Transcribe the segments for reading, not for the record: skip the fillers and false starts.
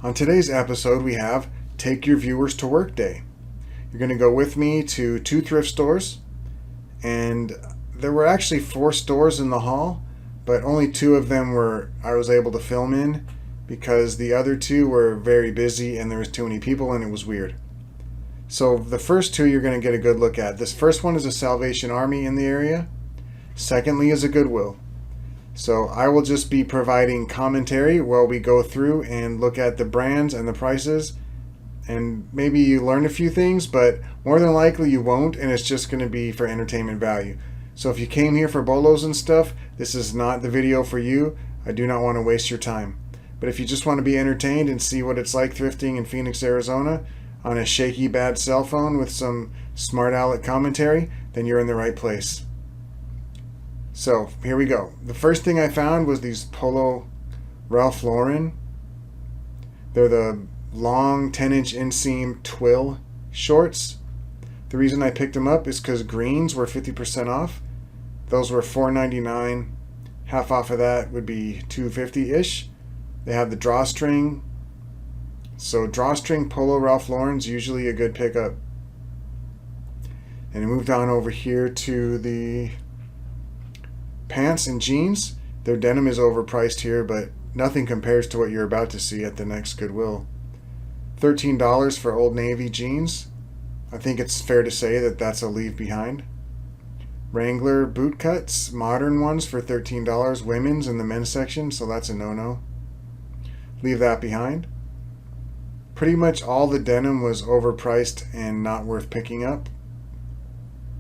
On today's episode, we have Take Your Viewers to Work Day. You're going to go with me to 2 thrift stores, and there were actually 4 stores in the haul, but only 2 of them I was able to film in because the other 2 were very busy and there was too many people and it was weird. So the first 2 you're going to get a good look at. This first one is a Salvation Army in the area. Secondly is a Goodwill. So I will just be providing commentary while we go through and look at the brands and the prices, and maybe you learn a few things, but more than likely you won't, and it's just going to be for entertainment value. So if you came here for bolos and stuff, this is not the video for you. I do not want to waste your time. But if you just want to be entertained and see what it's like thrifting in Phoenix, Arizona on a shaky bad cell phone with some smart aleck commentary, then you're in the right place. So here we go. The first thing I found was these Polo Ralph Lauren. They're the long 10-inch inseam twill shorts. The reason I picked them up is because greens were 50% off. Those were $4.99. Half off of that would be $2.50-ish. They have the drawstring. So drawstring Polo Ralph Lauren's usually a good pickup. And I moved on over here to the pants and jeans. Their denim is overpriced here, but nothing compares to what you're about to see at the next Goodwill. $13 for Old Navy jeans. I think it's fair to say that that's a leave behind. Wrangler boot cuts, modern ones for $13, women's in the men's section, so that's a no-no. Leave that behind. Pretty much all the denim was overpriced and not worth picking up.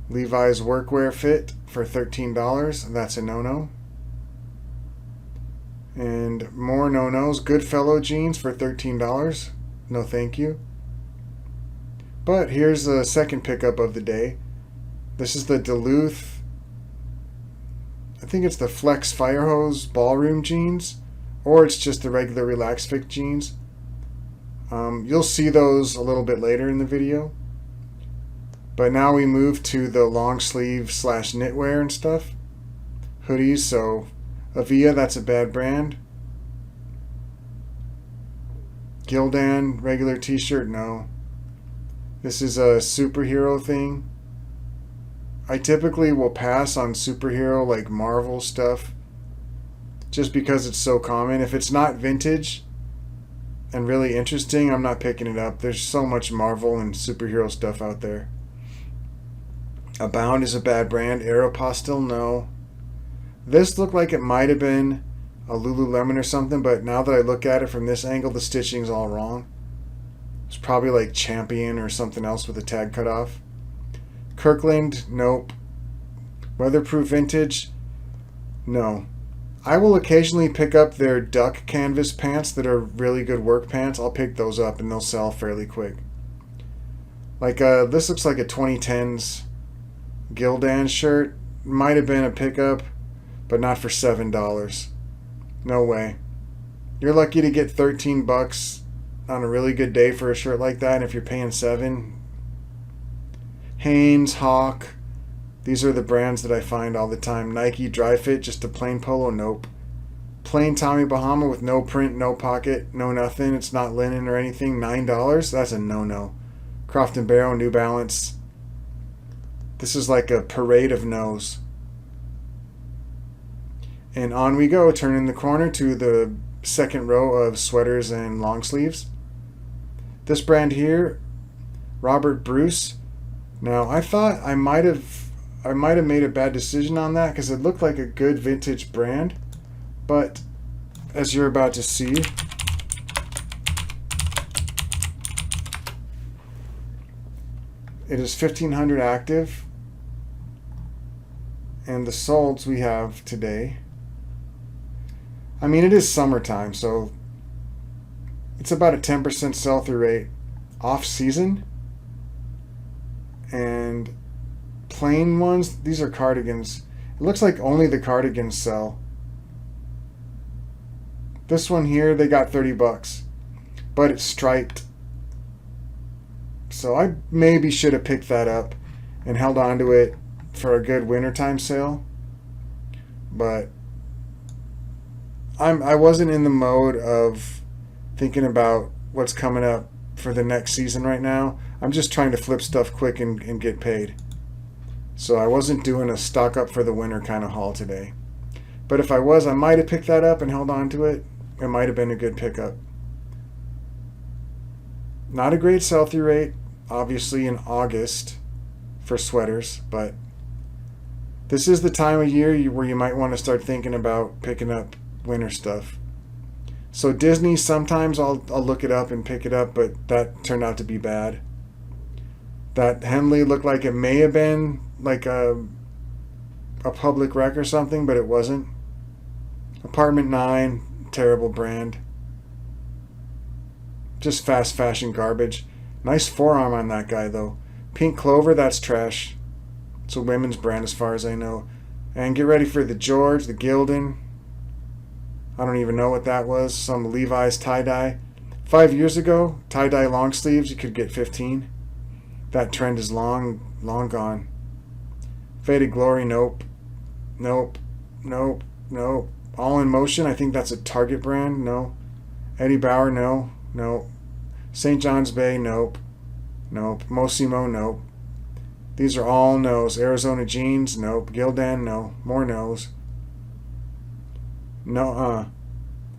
Levi's workwear fit for $13. That's a no-no. And more no-nos. Goodfellow jeans for $13. No thank you. But here's the second pickup of the day. This is the Duluth, I think it's the Flex Firehose Ballroom jeans, or it's just the regular Relax Fit jeans. You'll see those a little bit later in the video. But now we move to the long sleeve / knitwear and stuff. Hoodies, so Avia, that's a bad brand. Gildan, regular t-shirt, no. This is a superhero thing. I typically will pass on superhero like Marvel stuff just because it's so common. If it's not vintage and really interesting, I'm not picking it up. There's so much Marvel and superhero stuff out there. Abound is a bad brand. Aeropostale, no. This looked like it might have been a Lululemon or something, but now that I look at it from this angle, the stitching's all wrong. It's probably like Champion or something else with a tag cut off. Kirkland, nope. Weatherproof vintage, no. I will occasionally pick up their duck canvas pants that are really good work pants. I'll pick those up and they'll sell fairly quick. Like this looks like a 2010s Gildan shirt. Might have been a pickup, but not for $7. No way. You're lucky to get $13 on a really good day for a shirt like that, and if you're paying $7. Hanes, Hawk, these are the brands that I find all the time. Nike Dry Fit, just a plain polo, nope. Plain Tommy Bahama with no print, no pocket, no nothing. It's not linen or anything. $9, that's a no-no. Croft & Barrow, New Balance. This is like a parade of no's. And on we go, turning the corner to the second row of sweaters and long sleeves. This brand here, Robert Bruce. Now, I thought I might have made a bad decision on that because it looked like a good vintage brand, but as you're about to see, it is 1,500 active, and the solds we have today, I mean, it is summertime, so it's about a 10% sell-through rate off season. And plain ones, these are cardigans. It looks like only the cardigans sell. This one here, they got $30, but it's striped. So I maybe should have picked that up and held on to it for a good wintertime sale. But I wasn't in the mode of thinking about what's coming up for the next season right now. I'm just trying to flip stuff quick and get paid. So I wasn't doing a stock up for the winter kind of haul today. But if I was, I might have picked that up and held on to it. It might have been a good pickup. Not a great sell-through rate, obviously, in August for sweaters, but this is the time of year where you might want to start thinking about picking up winter stuff. So Disney, sometimes I'll look it up and pick it up, but that turned out to be bad. That Henley looked like it may have been like a public rec or something, but it wasn't. Apartment 9, terrible brand. Just fast fashion garbage. Nice forearm on that guy, though. Pink Clover, that's trash. It's a women's brand as far as I know. And get ready for the George, the Gildan. I don't even know what that was. Some Levi's tie-dye. 5 years ago, tie-dye long sleeves, you could get 15. That trend is long gone. Faded Glory, nope. Nope. All in Motion, I think that's a Target brand, no. Eddie Bauer, no. St. John's Bay, nope. Mosimo, nope. These are all no's. Arizona Jeans, nope. Gildan, no. More no's.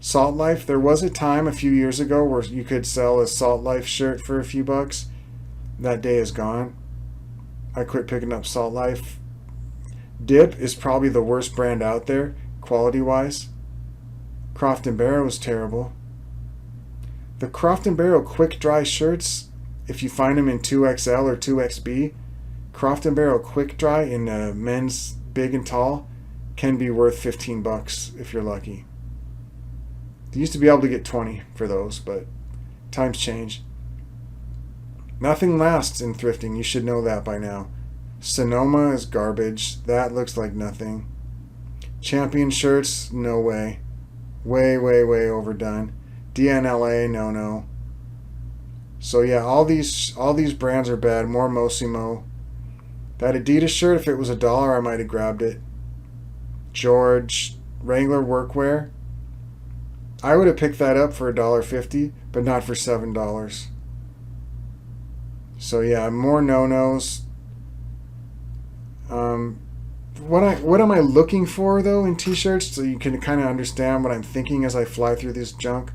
Salt Life, there was a time a few years ago where you could sell a Salt Life shirt for a few bucks. That day is gone. I quit picking up Salt Life. Dip is probably the worst brand out there, quality-wise. Croft & Barrow is terrible. The Croft & Barrow quick dry shirts, if you find them in 2XL or 2XB, Croft & Barrow quick dry in men's big and tall can be worth $15 if you're lucky. You used to be able to get 20 for those, but times change. Nothing lasts in thrifting. You should know that by now. Sonoma is garbage. That looks like nothing. Champion shirts, no way. Way overdone. DNLA, no. So yeah, all these brands are bad. More Mosimo. That Adidas shirt, if it was $1, I might have grabbed it. George, Wrangler workwear. I would have picked that up for $1.50, but not for $7. So yeah, more no-nos. What am I looking for though in t-shirts, so you can kind of understand what I'm thinking as I fly through this junk?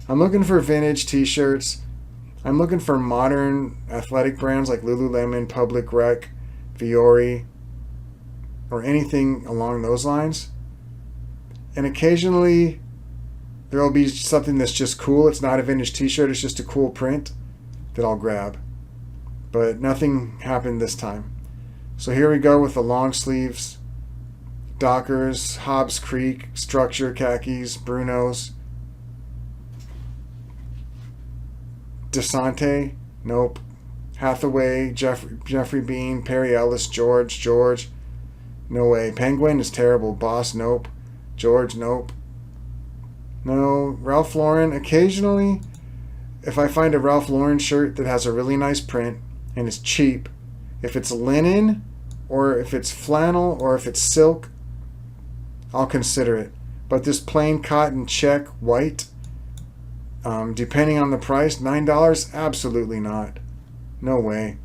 I'm looking for vintage t-shirts. I'm looking for modern athletic brands like Lululemon, Public Rec, Fiore, or anything along those lines. And occasionally there will be something that's just cool. It's not a vintage t-shirt, it's just a cool print that I'll grab. But nothing happened this time. So here we go with the long sleeves. Dockers, Hobbs Creek, Structure, Khakis, Bruno's. Desante, nope. Hathaway, Jeffrey Bean, Perry Ellis, George, no way. Penguin is terrible. Boss, nope. George, nope. No. Ralph Lauren, occasionally, if I find a Ralph Lauren shirt that has a really nice print and is cheap, if it's linen or if it's flannel or if it's silk, I'll consider it. But this plain cotton check white, depending on the price, $9, absolutely not. No way.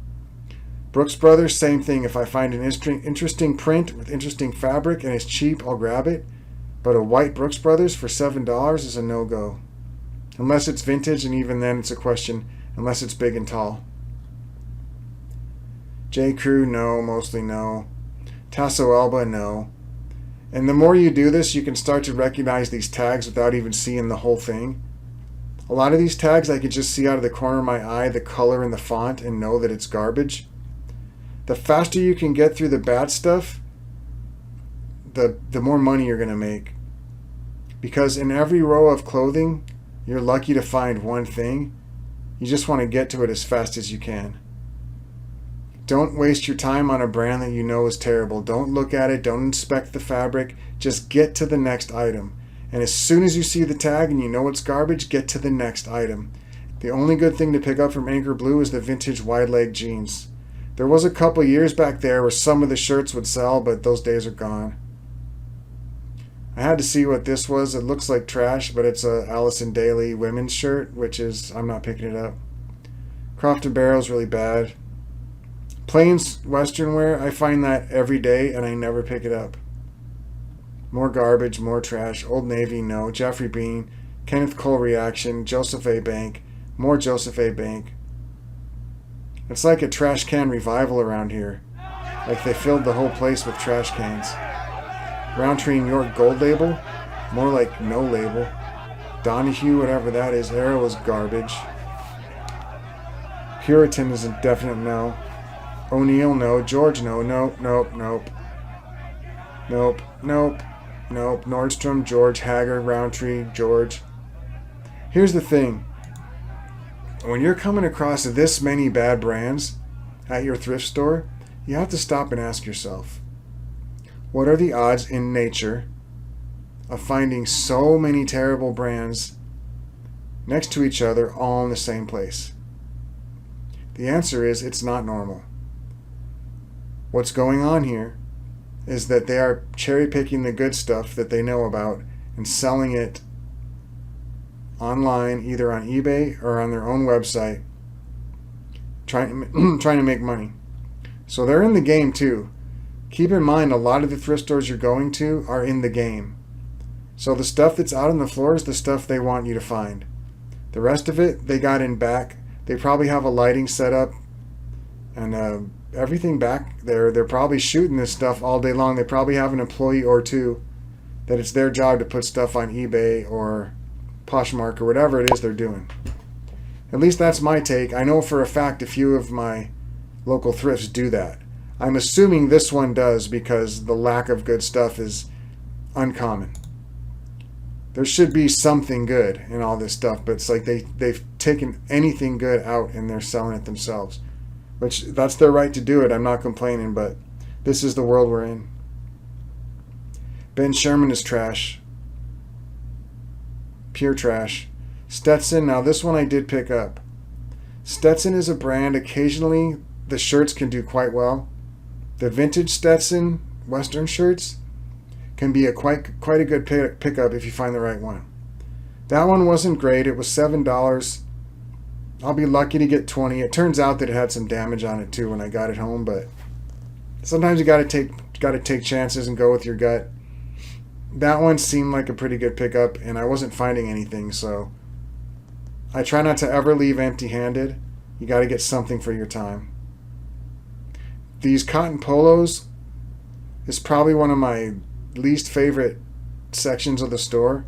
Brooks Brothers, same thing. If I find an interesting print with interesting fabric and it's cheap, I'll grab it. But a white Brooks Brothers for $7 is a no-go. Unless it's vintage, and even then it's a question, unless it's big and tall. J. Crew, no, mostly no. Tasso Alba, no. And the more you do this, you can start to recognize these tags without even seeing the whole thing. A lot of these tags, I can just see out of the corner of my eye the color and the font and know that it's garbage. The faster you can get through the bad stuff, the more money you're going to make. Because in every row of clothing, you're lucky to find one thing. You just want to get to it as fast as you can. Don't waste your time on a brand that you know is terrible. Don't look at it. Don't inspect the fabric. Just get to the next item. And as soon as you see the tag and you know it's garbage, get to the next item. The only good thing to pick up from Anchor Blue is the vintage wide leg jeans. There was a couple years back there where some of the shirts would sell, but those days are gone. I had to see what this was. It looks like trash, but it's a Allison Daly women's shirt, which is, I'm not picking it up. Croft & Barrel's really bad. Plains Western wear, I find that every day and I never pick it up. More garbage, more trash. Old Navy, no. Jeffrey Bean, Kenneth Cole Reaction, Joseph A. Bank, more Joseph A. Bank. It's like a trash can revival around here. Like they filled the whole place with trash cans. Roundtree New York Gold Label, more like no label. Donahue, whatever that is. Arrow is garbage. Puritan is a definite no. O'Neill, no. George, no. Nope. Nordstrom, George, Hager, Roundtree, George. Here's the thing. When you're coming across this many bad brands at your thrift store, you have to stop and ask yourself, what are the odds in nature of finding so many terrible brands next to each other all in the same place? The answer is it's not normal. What's going on here is that they are cherry picking the good stuff that they know about and selling it online, either on eBay or on their own website, trying to make money. So they're in the game too. Keep in mind, a lot of the thrift stores you're going to are in the game. So the stuff that's out on the floor is the stuff they want you to find. The rest of it, they got in back. They probably have a lighting set up and everything back there. They're probably shooting this stuff all day long. They probably have an employee or two that it's their job to put stuff on eBay or Poshmark or whatever it is they're doing. At least that's my take. I know for a fact a few of my local thrifts do that. I'm assuming this one does because the lack of good stuff is uncommon. There should be something good in all this stuff, but it's like they've taken anything good out and they're selling it themselves. Which, that's their right to do it. I'm not complaining, but this is the world we're in. Ben Sherman is trash. Pure trash. Stetson, now this one I did pick up. Stetson is a brand. Occasionally the shirts can do quite well. The vintage Stetson Western shirts can be quite a good pickup if you find the right one. That one wasn't great. It was $7. I'll be lucky to get 20. It turns out that it had some damage on it too when I got it home, but sometimes you got to take chances and go with your gut. That one seemed like a pretty good pickup, and I wasn't finding anything, so I try not to ever leave empty-handed. You got to get something for your time. These cotton polos is probably one of my least favorite sections of the store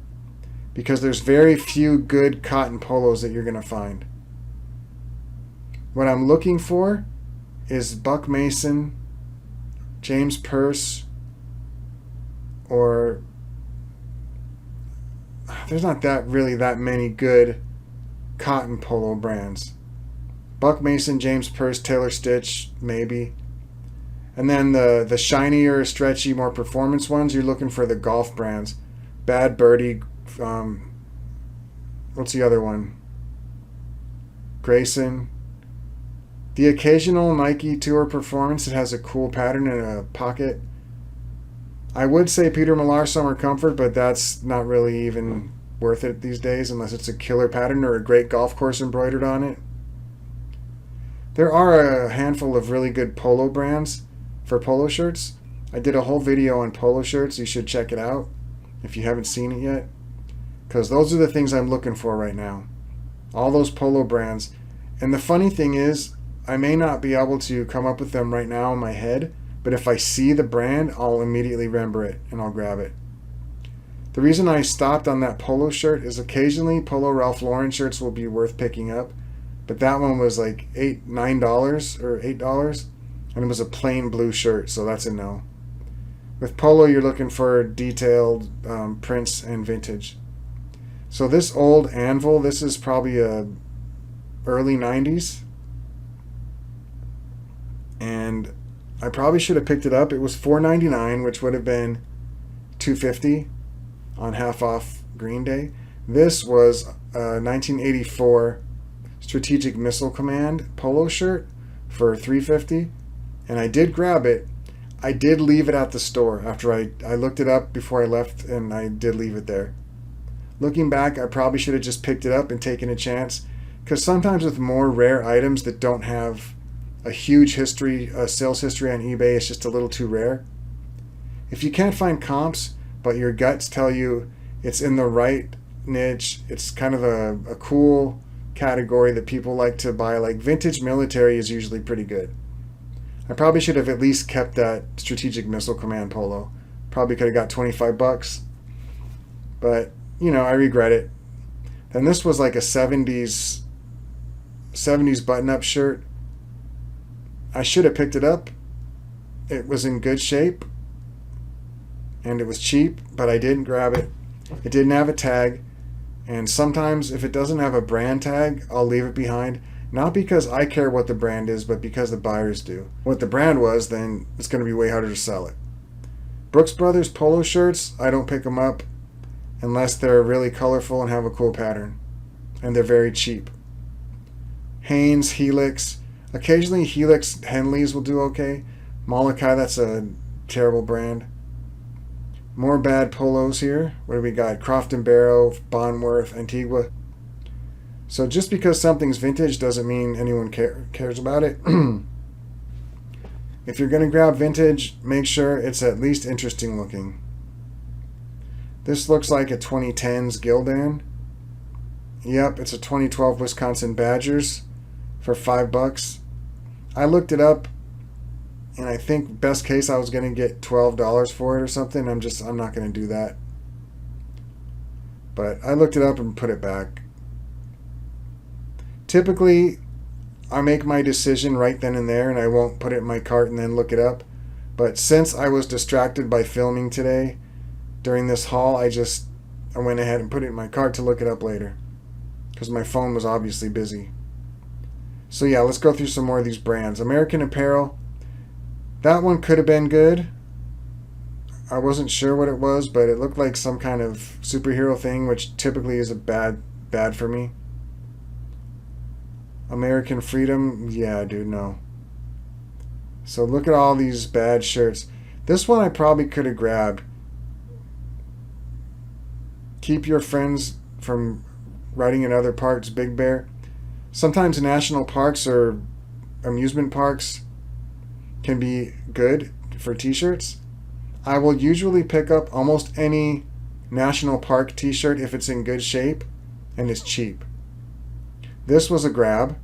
because there's very few good cotton polos that you're going to find. What I'm looking for is Buck Mason, James Purse, or there's not really that many good cotton polo brands. Buck Mason, James Purse, Taylor Stitch, maybe. And then the shinier, stretchy, more performance ones, you're looking for the golf brands. Bad Birdie, what's the other one? Grayson. The occasional Nike Tour Performance that has a cool pattern and a pocket. I would say Peter Millar Summer Comfort, but that's not really even worth it these days unless it's a killer pattern or a great golf course embroidered on it. There are a handful of really good polo brands for polo shirts. I did a whole video on polo shirts. You should check it out if you haven't seen it yet, because those are the things I'm looking for right now. All those polo brands. And the funny thing is, I may not be able to come up with them right now in my head, but if I see the brand, I'll immediately remember it and I'll grab it. The reason I stopped on that polo shirt is occasionally Polo Ralph Lauren shirts will be worth picking up, but that one was like $9 or $8, and it was a plain blue shirt, so that's a no. With polo, you're looking for detailed prints and vintage. So this old Anvil, this is probably a early 90s, and I probably should have picked it up. It was $4.99, which would have been $2.50 on half off Green Day. This was a 1984 Strategic Missile Command polo shirt for $3.50, and I did grab it. I did leave it at the store after I looked it up before I left, and I did leave it there. Looking back, I probably should have just picked it up and taken a chance, because sometimes with more rare items that don't have a huge sales history on eBay, it's just a little too rare. If you can't find comps, but your guts tell you it's in the right niche, it's kind of a cool category that people like to buy, like vintage military is usually pretty good. I probably should have at least kept that Strategic Missile Command polo. Probably could have got $25, but I regret it. And this was like a 70s button-up shirt. I should have picked it up. It was in good shape, and it was cheap, but I didn't grab it. It didn't have a tag, and sometimes if it doesn't have a brand tag, I'll leave it behind. Not because I care what the brand is, but because the buyers do. What the brand was, then it's going to be way harder to sell it. Brooks Brothers polo shirts, I don't pick them up unless they're really colorful and have a cool pattern. And they're very cheap. Hanes, Helix. Occasionally Helix Henleys will do okay. Molokai, that's a terrible brand. More bad polos here. What do we got? Croft & Barrow, Bonworth, Antigua. So just because something's vintage doesn't mean anyone cares about it. If you're going to grab vintage, make sure it's at least interesting looking. This looks like a 2010s Gildan. Yep, it's a 2012 Wisconsin Badgers for $5. I looked it up, and I think best case I was going to get $12 for it or something. I'm not going to do that. But I looked it up and put it back. Typically, I make my decision right then and there, and I won't put it in my cart and then look it up. But since I was distracted by filming today during this haul, I went ahead and put it in my cart to look it up later, because my phone was obviously busy. So yeah, let's go through some more of these brands. American Apparel. That one could have been good. I wasn't sure what it was, but it looked like some kind of superhero thing, which typically is a bad for me. American Freedom, yeah, dude, no. So look at all these bad shirts. This one I probably could have grabbed. Keep your friends from riding in other parks, Big Bear. Sometimes national parks or amusement parks can be good for t-shirts. I will usually pick up almost any national park t-shirt if it's in good shape and it's cheap. This was a grab.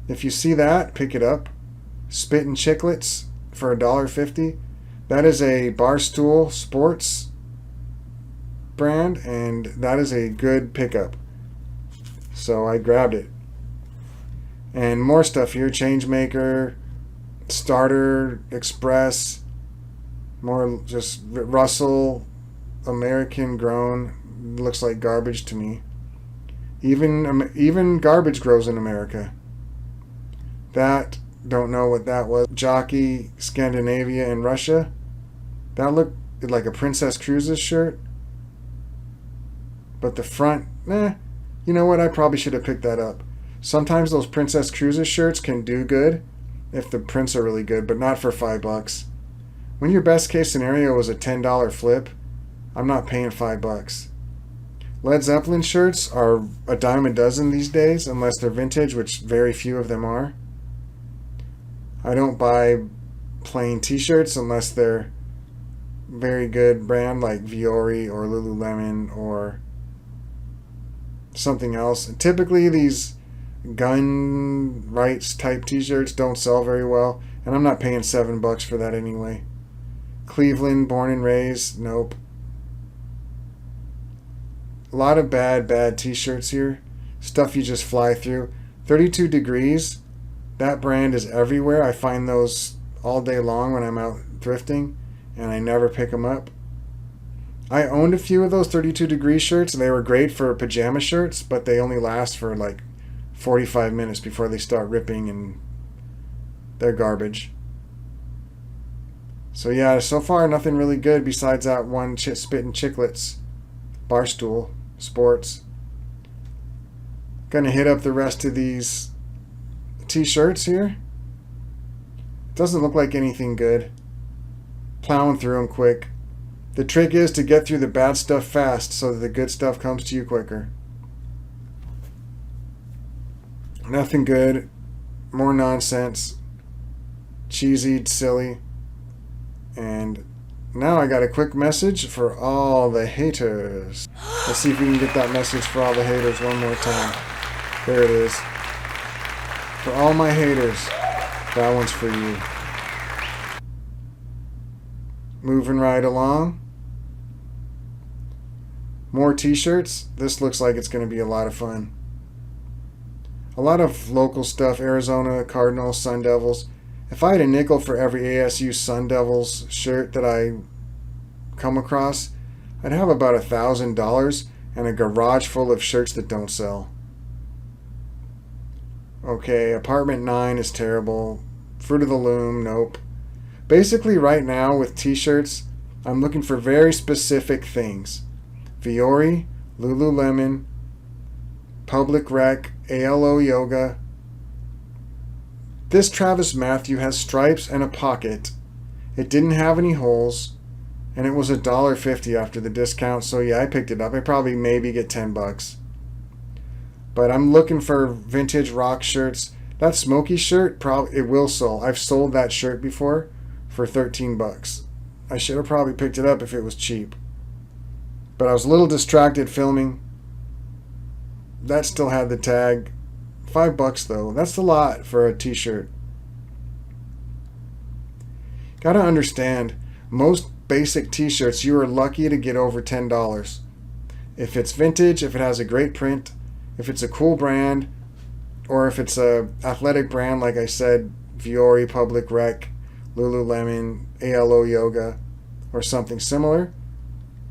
If you see that, pick it up. Spittin' Chiclets for $1.50. That is a Barstool Sports brand, and that is a good pickup. So I grabbed it. And more stuff here. Changemaker, Starter, Express, more just Russell, American Grown. Looks like garbage to me. Even garbage grows in America. That, don't know what that was. Jockey, Scandinavia, and Russia. That looked like a Princess Cruises shirt. But the front, you know what? I probably should have picked that up. Sometimes those Princess Cruises shirts can do good if the prints are really good, but not for $5. When your best case scenario was a $10 flip, I'm not paying $5. Led Zeppelin shirts are a dime a dozen these days, unless they're vintage, which very few of them are. I don't buy plain t-shirts unless they're very good brand like Viore or Lululemon or something else. And typically these gun rights type t-shirts don't sell very well, and I'm not paying $7 for that anyway. Cleveland, born and raised, nope. A lot of bad t-shirts here. Stuff you just fly through. 32 Degrees. That brand is everywhere. I find those all day long when I'm out thrifting, and I never pick them up. I owned a few of those 32 Degrees shirts. They were great for pajama shirts, but they only last for like 45 minutes before they start ripping, and they're garbage. So yeah, so far nothing really good besides that one Spittin' Chiclets. Barstool Sports. Gonna hit up the rest of these t-shirts here. Doesn't look like anything good. plowing through them quick. The trick is to get through the bad stuff fast so that the good stuff comes to you quicker. Nothing good, more nonsense, cheesy, silly. And now I got a quick message for all the haters. Let's see if we can get that message for all the haters one more time. There it is. For all my haters, that one's for you. Moving right along. More t-shirts. This looks like it's going to be a lot of fun. A lot of local stuff. Arizona Cardinals, Sun Devils. If I had a nickel for every ASU Sun Devils shirt that I come across, I'd have about $1,000 and a garage full of shirts that don't sell. Okay, Apartment 9 is terrible. Fruit of the Loom, nope. Basically, right now with t-shirts, I'm looking for very specific things. Viore, Lululemon, Public Rec, ALO Yoga. This Travis Matthew has stripes and a pocket. It didn't have any holes, and it was $1.50 after the discount, so yeah, I picked it up. I probably maybe get $10. But I'm looking for vintage rock shirts. That Smoky shirt, probably it will sell. I've sold that shirt before for $13. I should have probably picked it up if it was cheap. But I was a little distracted filming. That still had the tag. $5 though. That's a lot for a t-shirt. Gotta understand, most basic t-shirts you are lucky to get over $10. If it's vintage, if it has a great print, if it's a cool brand, or if it's a athletic brand, like I said, Viore, Public Rec, Lululemon, ALO Yoga, or something similar,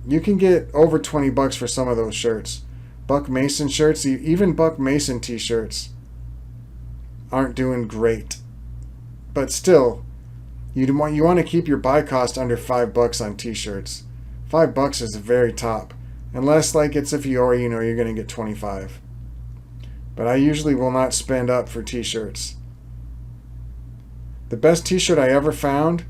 you can get over $20 for some of those shirts. Buck Mason shirts, even Buck Mason t-shirts aren't doing great. But still, you want to keep your buy cost under $5 on t-shirts. $5 is the very top. Unless like it's a Viore, you're going to get 25. But I usually will not spend up for t-shirts. The best t-shirt I ever found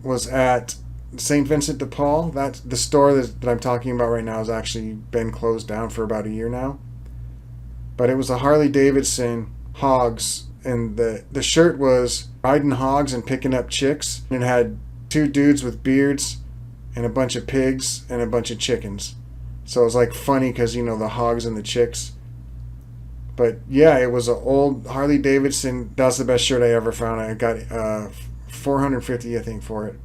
was at St. Vincent de Paul. That's the store that I'm talking about right now has actually been closed down for about a year now. But it was a Harley Davidson Hogs, and the shirt was riding hogs and picking up chicks. And it had two dudes with beards and a bunch of pigs and a bunch of chickens. So it was like funny because the hogs and the chicks. But yeah, it was an old Harley Davidson. That's the best shirt I ever found. I got $450, I think, for it.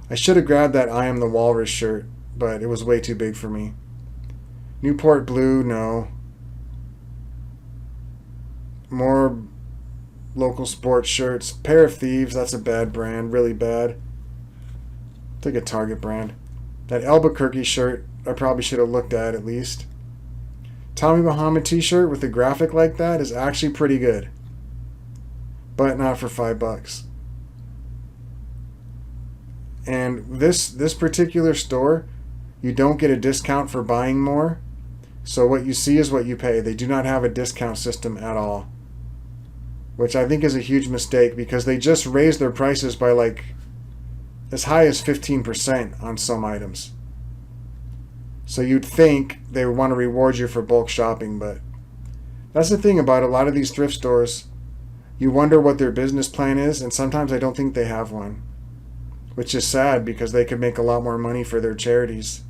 I should have grabbed that I Am the Walrus shirt, but it was way too big for me. Newport Blue, no. More local sports shirts. Pair of Thieves, that's a bad brand, really bad. Take a Target brand. That Albuquerque shirt, I probably should have looked at least. Tommy Muhammad t-shirt with a graphic like that is actually pretty good. But not for $5. And this particular store, you don't get a discount for buying more. So what you see is what you pay. They do not have a discount system at all. Which I think is a huge mistake because they just raised their prices by like as high as 15% on some items. So you'd think they would want to reward you for bulk shopping, but that's the thing about a lot of these thrift stores. You wonder what their business plan is, and sometimes I don't think they have one. Which is sad because they could make a lot more money for their charities.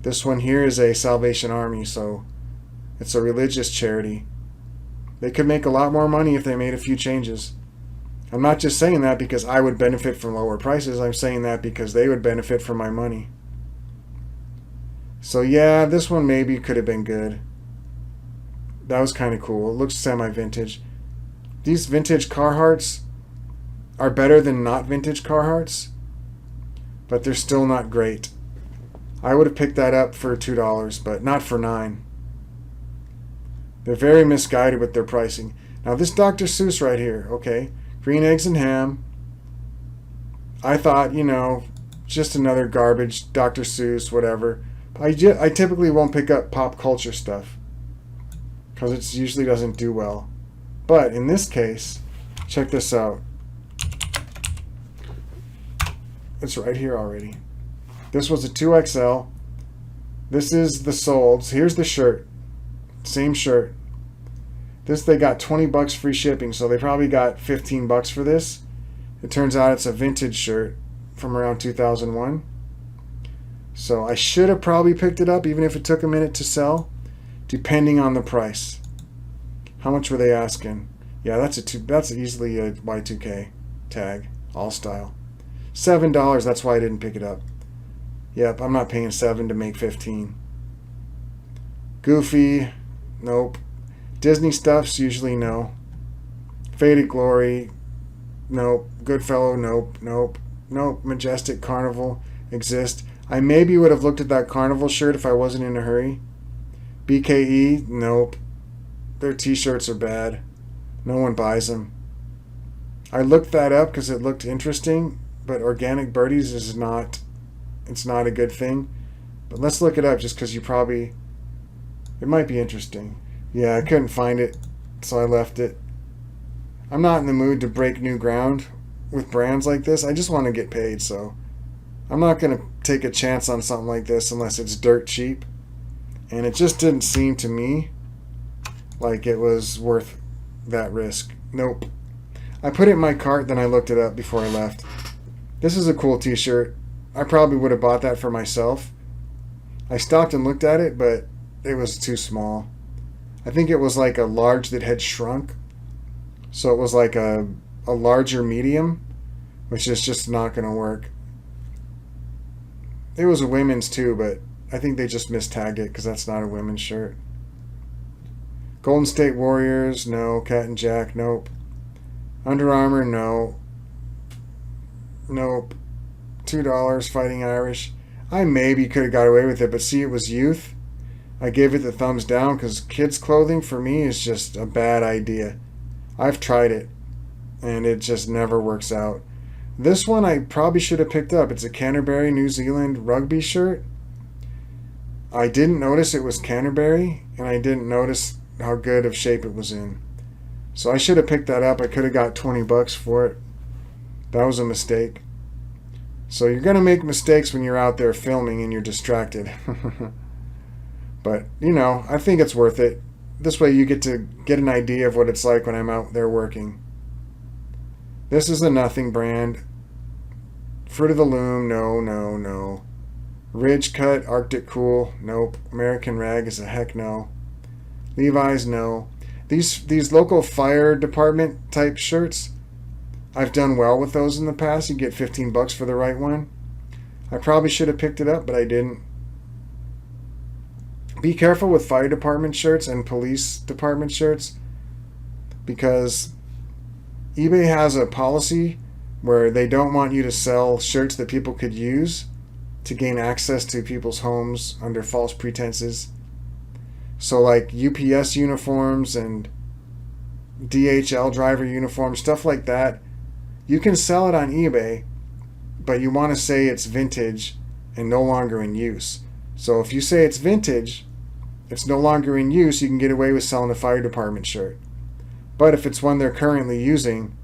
This one here is a Salvation Army, so it's a religious charity. They could make a lot more money if they made a few changes. I'm not just saying that because I would benefit from lower prices. I'm saying that because they would benefit from my money. So yeah, this one maybe could have been good. That was kind of cool. It looks semi-vintage. These vintage Carhartts are better than not vintage Carhartts, but they're still not great. I would have picked that up for $2, but not for $9. They're very misguided with their pricing. Now this Dr. Seuss right here, okay, green eggs and ham. I thought, just another garbage Dr. Seuss, whatever. I typically won't pick up pop culture stuff because it usually doesn't do well. But in this case, check this out. It's right here already. This was a 2XL. This is the solds. Here's the shirt. Same shirt. This they got $20 free shipping, so they probably got $15 for this. It turns out it's a vintage shirt from around 2001. So I should have probably picked it up even if it took a minute to sell, depending on the price. How much were they asking? Yeah, that's easily a Y2K tag, all style. $7, that's why I didn't pick it up. Yep, I'm not paying $7 to make $15. Goofy, nope. Disney stuff's usually no. Faded Glory, nope. Goodfellow, nope, nope, nope. Majestic Carnival exist. I maybe would have looked at that Carnival shirt if I wasn't in a hurry. BKE, nope. Their t-shirts are bad. No one buys them. I looked that up because it looked interesting, but Organic Birdies is not, it's not a good thing. But let's look it up just because it might be interesting. Yeah, I couldn't find it, so I left it. I'm not in the mood to break new ground with brands like this. I just want to get paid, so I'm not going to take a chance on something like this unless it's dirt cheap. And it just didn't seem to me like it was worth that risk. Nope. I put it in my cart, then I looked it up before I left. This is a cool t-shirt. I probably would have bought that for myself. I stopped and looked at it, but it was too small. I think it was like a large that had shrunk. So it was like a larger medium, which is just not going to work. It was a women's too, but I think they just mistagged it because that's not a women's shirt. Golden State Warriors, no. Cat and Jack, nope. Under Armour, no. Nope. $2 Fighting Irish. I maybe could have got away with it, but see, it was youth. I gave it the thumbs down because kids' clothing for me is just a bad idea. I've tried it, and it just never works out. This one I probably should have picked up. It's a Canterbury, New Zealand rugby shirt. I didn't notice it was Canterbury, and I didn't notice how good of shape it was in. So I should have picked that up. I could have got $20 for it. That was a mistake. So you're going to make mistakes when you're out there filming and you're distracted. But, you know, I think it's worth it. This way you get to get an idea of what it's like when I'm out there working. This is a nothing brand. Fruit of the Loom, no, no, no. Ridge Cut, Arctic Cool, nope. American Rag is a heck no. Levi's, no. These local fire department type shirts, I've done well with those in the past. You get $15 for the right one. I probably should have picked it up, but I didn't. Be careful with fire department shirts and police department shirts because eBay has a policy where they don't want you to sell shirts that people could use to gain access to people's homes under false pretenses. So like UPS uniforms and DHL driver uniforms, stuff like that, you can sell it on eBay, but you want to say it's vintage and no longer in use. So if you say it's vintage, it's no longer in use, you can get away with selling a fire department shirt. But if it's one they're currently using,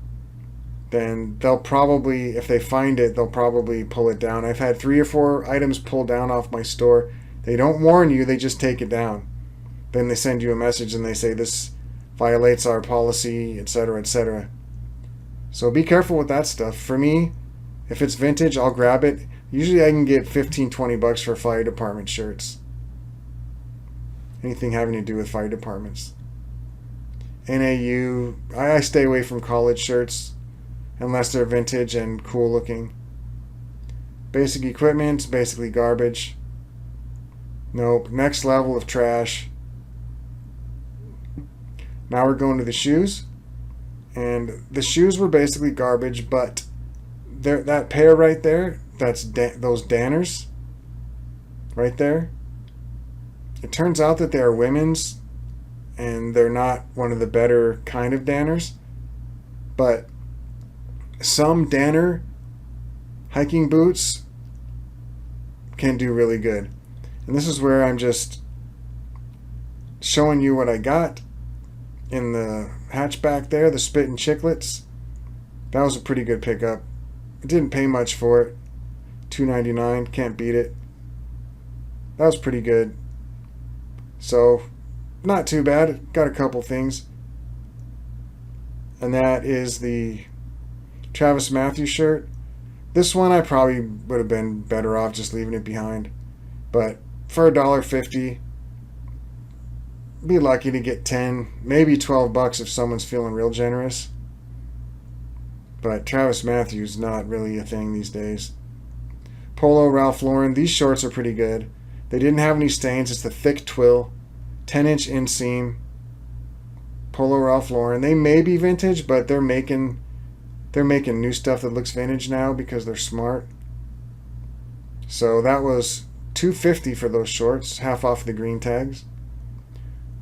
then they'll probably, if they find it, they'll probably pull it down. I've had 3 or 4 items pulled down off my store. They don't warn you, they just take it down. Then they send you a message and they say this violates our policy, etc., etc. So be careful with that stuff. For me, if it's vintage, I'll grab it. Usually I can get $15-20 for fire department shirts. Anything having to do with fire departments. NAU, I stay away from college shirts unless they're vintage and cool looking. Basic Equipment, basically garbage. Nope. Next level of trash. Now we're going to the shoes. And the shoes were basically garbage, but that pair right there, that's those Danners right there. It turns out that they are women's, and they're not one of the better kind of Danners. But some Danner hiking boots can do really good. And this is where I'm just showing you what I got in the hatchback there, the Spit and Chiclets. That was a pretty good pickup. I didn't pay much for it. $2.99. Can't beat it. That was pretty good. So, not too bad. Got a couple things. And that is the Travis Matthews shirt. This one I probably would have been better off just leaving it behind. But for $1.50, be lucky to get 10, maybe $12 if someone's feeling real generous. But Travis Matthews not really a thing these days. Polo Ralph Lauren. These shorts are pretty good. They didn't have any stains. It's the thick twill, 10-inch inseam. Polo Ralph Lauren. They may be vintage, but they're making new stuff that looks vintage now because they're smart. So that was $2.50 for those shorts, half off the green tags.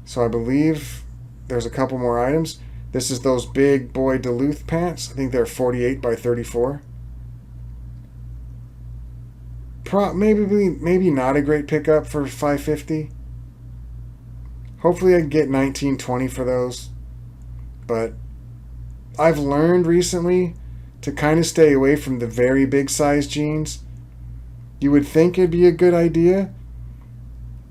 So I believe there's a couple more items. This is those big boy Duluth pants. I think they're 48 by 34. Maybe not a great pickup for $5.50. Hopefully I can get $19.20 for those. But I've learned recently to kind of stay away from the very big size jeans. You would think it'd be a good idea.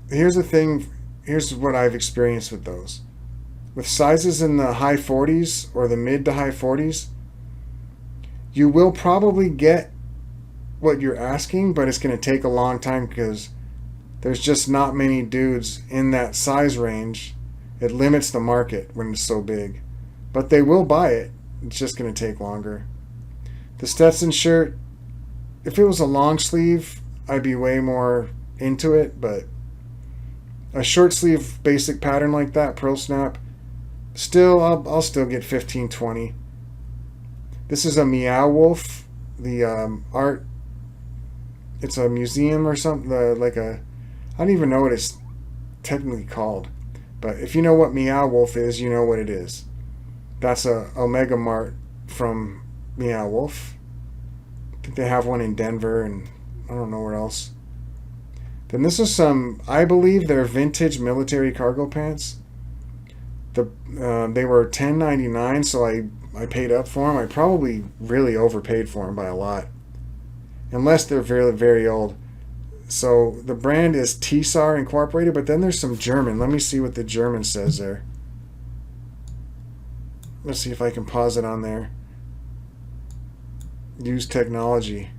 Here's the thing. Here's what I've experienced with those. With sizes in the high 40s or the mid to high 40s, you will probably get what you're asking, but it's going to take a long time because there's just not many dudes in that size range. It limits the market when it's so big. But they will buy it. It's just going to take longer. The Stetson shirt, if it was a long sleeve, I'd be way more into it, but a short sleeve basic pattern like that, Pearl Snap, still, I'll still get $15.20. This is a Meow Wolf. The art, it's a museum or something, I don't even know what it's technically called. But if you know what Meow Wolf is, you know what it is. That's a Omega Mart from Meow Wolf. I think they have one in Denver and I don't know where else. Then this is some, I believe they're vintage military cargo pants. They were $10.99, so I paid up for them. I probably really overpaid for them by a lot. Unless they're very, very old. So the brand is Tsar Incorporated, but then there's some German. Let me see what the German says there. Let's see if I can pause it on there. Use technology.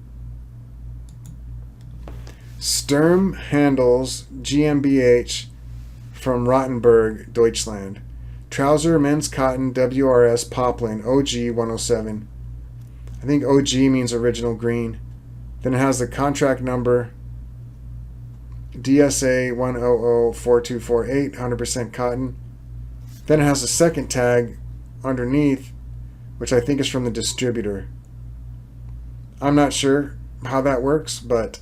Sturm Handels GmbH from Rottenburg, Deutschland. Trouser, men's cotton, WRS, poplin, OG 107. I think OG means original green. Then it has the contract number DSA 1004248, 100% cotton. Then it has a second tag underneath, which I think is from the distributor. I'm not sure how that works, but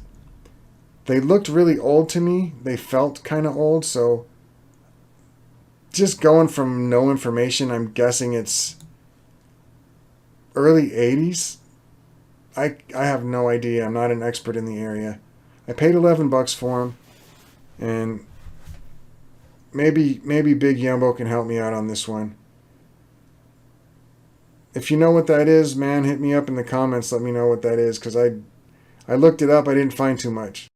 they looked really old to me. They felt kind of old, so just going from no information, I'm guessing it's early 80s. I have no idea. I'm not an expert in the area. I paid $11 for them, and maybe Big Yumbo can help me out on this one. If you know what that is, man, hit me up in the comments. Let me know what that is, because I looked it up. I didn't find too much.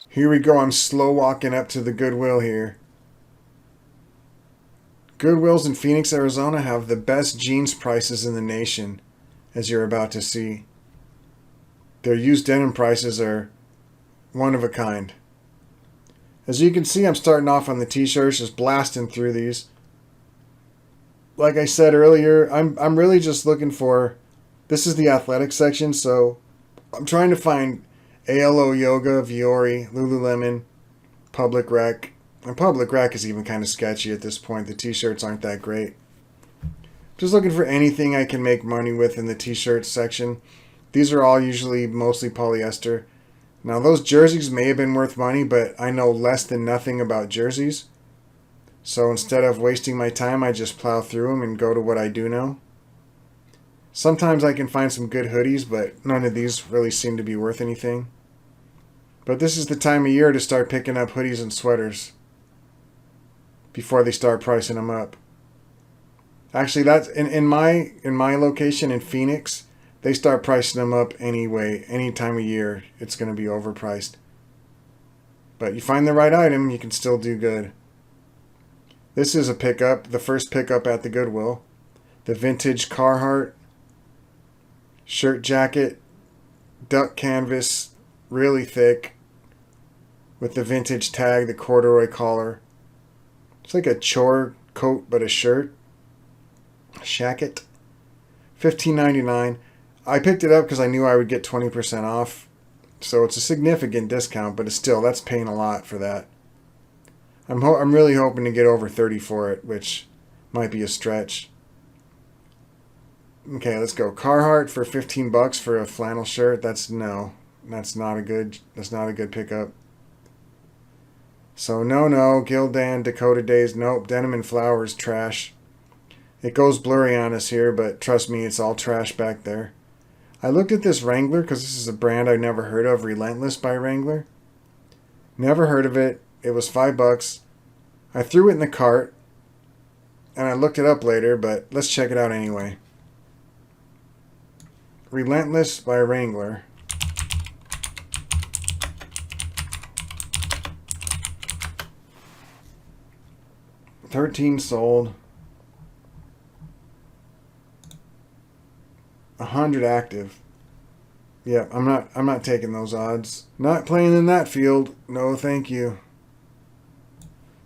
Here we go. I'm slow walking up to the Goodwill here. Goodwills in Phoenix, Arizona have the best jeans prices in the nation, as you're about to see. Their used denim prices are one of a kind. As you can see, I'm starting off on the t-shirts, just blasting through these. Like I said earlier, I'm really just looking for, this is the athletic section, so I'm trying to find ALO Yoga, Viore, Lululemon, Public Rec. And Public Rec is even kind of sketchy at this point. The t-shirts aren't that great. Just looking for anything I can make money with in the t-shirt section. These are all usually mostly polyester. Now those jerseys may have been worth money, but I know less than nothing about jerseys. So instead of wasting my time, I just plow through them and go to what I do know. Sometimes I can find some good hoodies, but none of these really seem to be worth anything. But this is the time of year to start picking up hoodies and sweaters before they start pricing them up. Actually, that's in my location in Phoenix. They start pricing them up anyway. Any time of year, it's going to be overpriced. But you find the right item, you can still do good. This is a pickup, the first pickup at the Goodwill. The vintage Carhartt shirt jacket, duck canvas, really thick, with the vintage tag, the corduroy collar. It's like a chore coat, but a shirt. A shacket. $15.99. I picked it up because I knew I would get 20% off. So it's a significant discount, but it's still, that's paying a lot for that. I'm really hoping to get over 30 for it, which might be a stretch. Okay, let's go. Carhartt for $15 for a flannel shirt. That's not a good pickup. So no, Gildan, Dakota Days, nope. Denim and Flowers, trash. It goes blurry on us here, but trust me, it's all trash back there. I looked at this Wrangler because this is a brand I've never heard of, Relentless by Wrangler. Never heard of it. It was $5. I threw it in the cart, and I looked it up later, but let's check it out anyway. Relentless by Wrangler. $13 sold. 100 active. Yeah, I'm not taking those odds. Not playing in that field. No, thank you.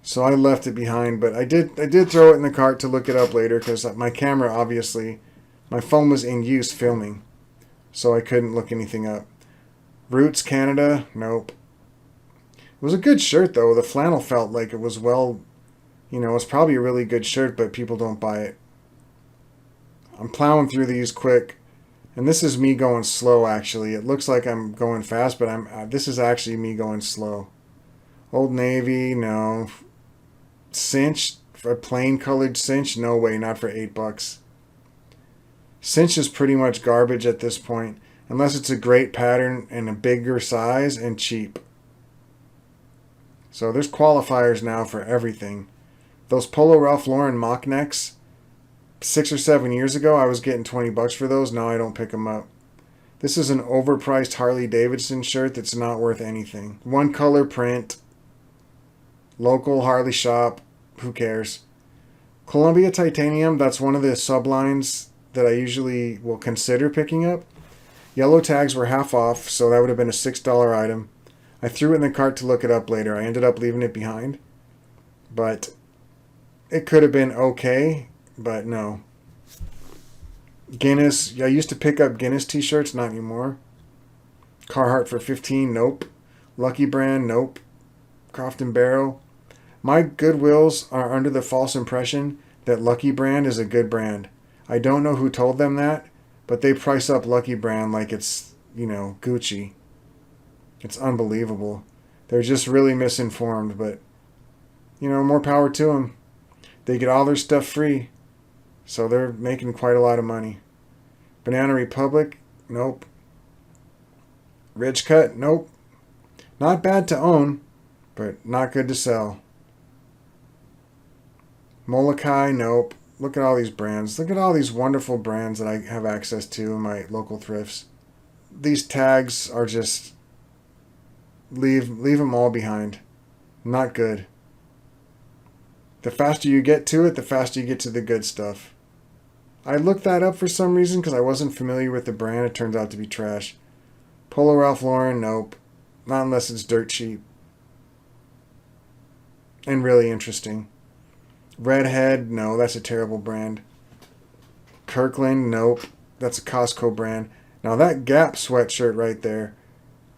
So I left it behind, but I did throw it in the cart to look it up later because my camera, obviously, my phone was in use filming, so I couldn't look anything up. Roots Canada, nope. It was a good shirt though. The flannel felt like it was well, it's probably a really good shirt, but people don't buy it. I'm plowing through these quick. And this is me going slow, actually. It looks like I'm going fast, but this is actually me going slow. Old Navy, no. Cinch, for a plain colored cinch, no way, not for $8. Cinch is pretty much garbage at this point, unless it's a great pattern and a bigger size and cheap. So there's qualifiers now for everything. Those Polo Ralph Lauren mock necks, 6 or 7 years ago, I was getting $20 for those. Now I don't pick them up. This is an overpriced Harley Davidson shirt that's not worth anything. One color print. Local Harley shop. Who cares? Columbia Titanium, that's one of the sublines that I usually will consider picking up. Yellow tags were half off, so that would have been a $6 item. I threw it in the cart to look it up later. I ended up leaving it behind. But it could have been okay. But no. Guinness. I used to pick up Guinness t-shirts. Not anymore. Carhartt for $15. Nope. Lucky Brand. Nope. Croft and Barrel. My Goodwills are under the false impression that Lucky Brand is a good brand. I don't know who told them that, but they price up Lucky Brand like it's, Gucci. It's unbelievable. They're just really misinformed, but, more power to them. They get all their stuff free. So they're making quite a lot of money. Banana Republic, nope. Ridge Cut, nope. Not bad to own, but not good to sell. Molokai, nope. Look at all these brands. Look at all these wonderful brands that I have access to in my local thrifts. These tags are just... Leave them all behind. Not good. The faster you get to it, the faster you get to the good stuff. I looked that up for some reason because I wasn't familiar with the brand. It turns out to be trash. Polo Ralph Lauren, nope. Not unless it's dirt cheap. And really interesting. Redhead, no, that's a terrible brand. Kirkland, nope. That's a Costco brand. Now that Gap sweatshirt right there,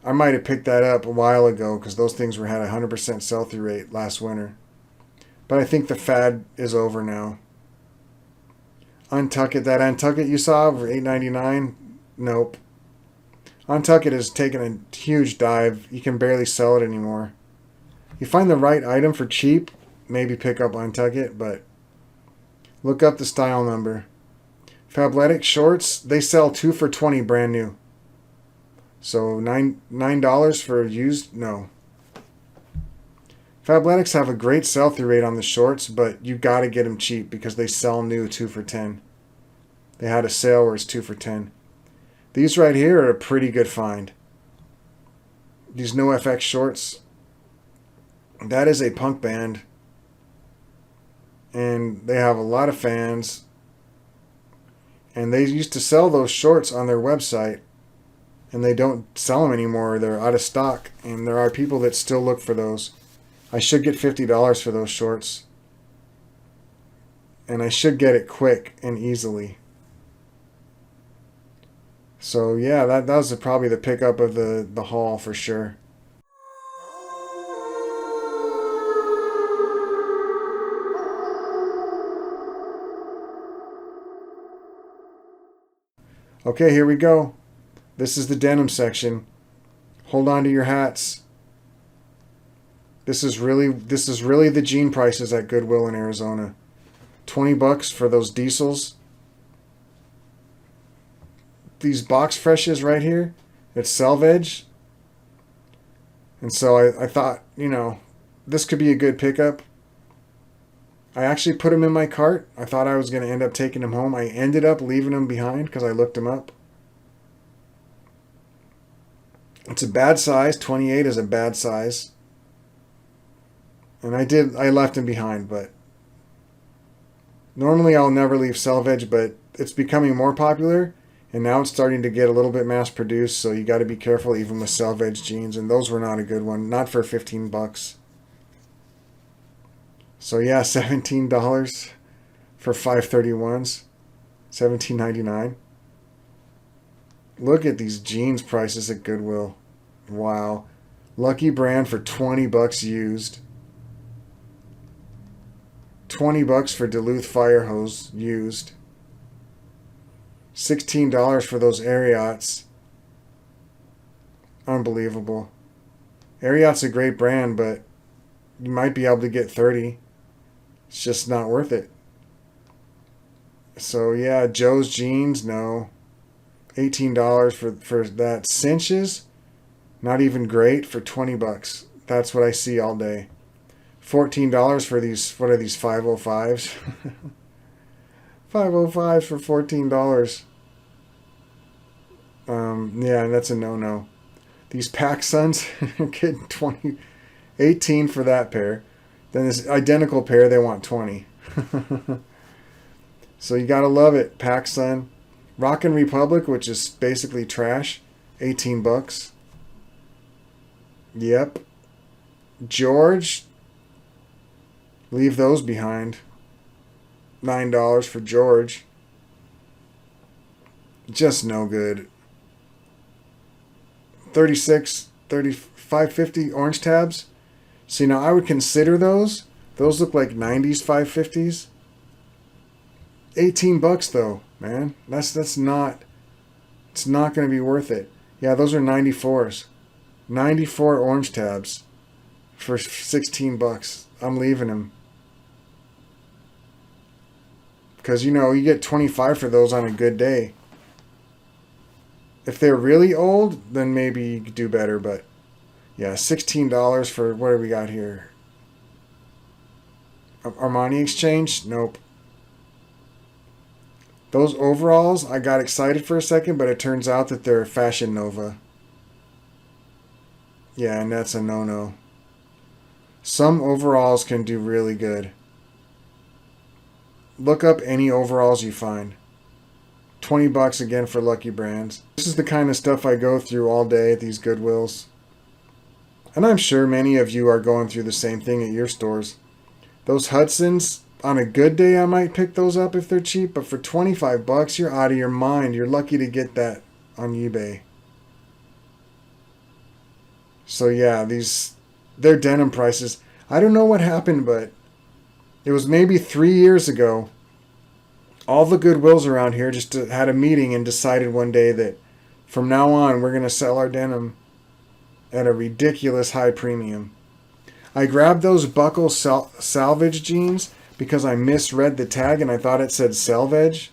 I might have picked that up a while ago because those things had a 100% sell-through rate last winter. But I think the fad is over now. Untuckit, that Untuckit you saw for $8.99? Nope. Untuckit has taken a huge dive. You can barely sell it anymore. You find the right item for cheap, maybe pick up Untuckit, but look up the style number. Fabletic shorts, they sell 2 for $20 brand new. So $9 for used? No. Fabletics have a great sell-through rate on the shorts, but you got to get them cheap because they sell new 2 for $10. They had a sale where it's 2 for $10. These right here are a pretty good find. These No FX shorts. That is a punk band. And they have a lot of fans. And they used to sell those shorts on their website. And they don't sell them anymore. They're out of stock. And there are people that still look for those. I should get $50 for those shorts. And I should get it quick and easily. So yeah, that was probably the pickup of the haul for sure. Okay, here we go. This is the denim section. Hold on to your hats. This is really the jean prices at Goodwill in Arizona. $20 for those diesels. These box freshes right here, it's selvage. And so I thought, this could be a good pickup. I actually put them in my cart. I thought I was going to end up taking them home. I ended up leaving them behind because I looked them up. It's a bad size. 28 is a bad size. And I left them behind, but normally I'll never leave selvage, but it's becoming more popular. And now it's starting to get a little bit mass produced, so you got to be careful even with selvage jeans. And those were not a good one, not for $15. So yeah, $17 for 531s, $17.99. Look at these jeans prices at Goodwill. Wow, Lucky Brand for $20 used. $20 for Duluth Fire Hose used. $16 for those Ariats. Unbelievable. Ariat's a great brand, but you might be able to get 30. It's just not worth it. So yeah, Joe's Jeans, no. $18 for that. Cinches, not even great for $20. That's what I see all day. $14 for these, what are these, 505s? 505 for $14. Yeah, that's a no-no. These PacSuns, getting 18 for that pair. Then this identical pair, they want 20. So you gotta love it. PacSun. Rockin' Republic, which is basically trash, $18. Yep. George, leave those behind. $9 for George. Just no good. 36, 35, 50 orange tabs. See, now I would consider those. Those look like 90s 550s. $18 though, man. That's not. It's not going to be worth it. Yeah, those are 94s. 94 orange tabs for $16. I'm leaving them. Because, you get 25 for those on a good day. If they're really old, then maybe you could do better. But, yeah, $16 for, what do we got here? Armani Exchange? Nope. Those overalls, I got excited for a second, but it turns out that they're Fashion Nova. Yeah, and that's a no-no. Some overalls can do really good. Look up any overalls you find. $20 again for Lucky Brands. This is the kind of stuff I go through all day at these Goodwills. And I'm sure many of you are going through the same thing at your stores. Those Hudsons, on a good day I might pick those up if they're cheap, but for $25 you're out of your mind. You're lucky to get that on eBay. So yeah, they're denim prices. I don't know what happened, but it was maybe 3 years ago. All the Goodwills around here just had a meeting and decided one day that from now on we're going to sell our denim at a ridiculous high premium. I grabbed those Buckle salvage jeans because I misread the tag and I thought it said selvage,